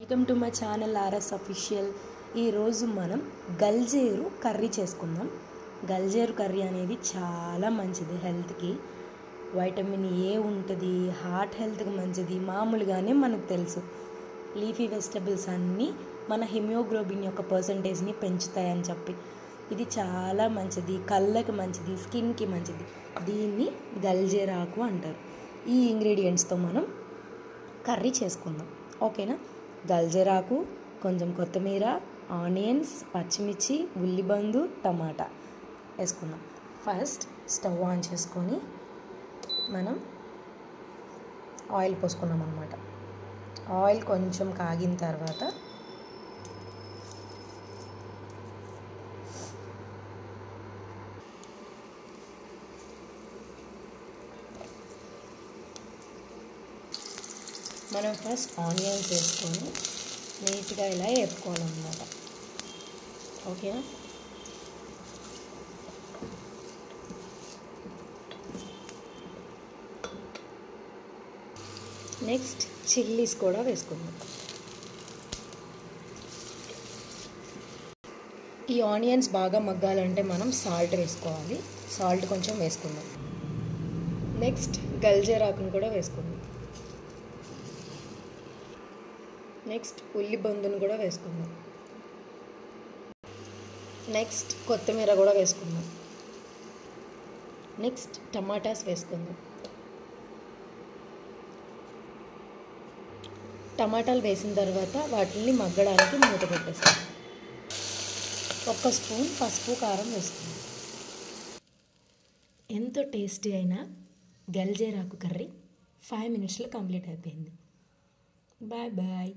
Welcome to my channel RS official. ఈరోజు మనం గల్జేరు curry చేసుకుందాం. గల్జేరు కర్రీ అనేది చాలా మంచిది హెల్త్కి. వైటమిన్ ఏ ఉంటుంది, హార్ట్ హెల్త్కి మంచిది. మామూలుగానే మనకు తెలుసు లీఫీ వెజిటబుల్స్ అన్నీ మన హిమోగ్లోబిన్ యొక్క పర్సంటేజ్ని పెంచుతాయని చెప్పి ఇది చాలా మంచిది, కళ్ళకి మంచిది, స్కిన్కి మంచిది. దీన్ని గల్జేరాకు అంటారు. ఈ ఇంగ్రీడియంట్స్తో మనం కర్రీ చేసుకుందాం, ఓకేనా? గల్జేరాకు, కొంచెం కొత్తిమీర, ఆనియన్స్, పచ్చిమిర్చి, ఉల్లిబందు, టమాటా వేసుకుందాం. ఫస్ట్ స్టవ్ ఆన్ చేసుకొని మనం ఆయిల్ పోసుకున్నాం అన్నమాట. ఆయిల్ కొంచెం కాగిన తర్వాత మనం ఫస్ట్ ఆనియన్స్ వేసుకొని నీట్గా ఇలా వేపుకోవాలన్నమాట, ఓకేనా? నెక్స్ట్ చిల్లీస్ కూడా వేసుకుందాం. ఈ ఆనియన్స్ బాగా మగ్గాలంటే మనం సాల్ట్ వేసుకోవాలి. సాల్ట్ కొంచెం వేసుకుందాం. నెక్స్ట్ గల్జేరాకును కూడా వేసుకుందాం. నెక్స్ట్ ఉల్లిబందును కూడా వేసుకుందాం. నెక్స్ట్ కొత్తిమీర కూడా వేసుకుందాం. నెక్స్ట్ టమాటాస్ వేసుకుందాం. టమాటాలు వేసిన తర్వాత వాటిని మగ్గడానికి మూత పెట్టేస్తాం. 1 స్పూన్ పసుపు, కారం వేసుకుందాం. ఎంతో టేస్టీ అయిన గల్జేరాకు కర్రీ 5 మినిట్స్లో కంప్లీట్ అయిపోయింది. Bye bye.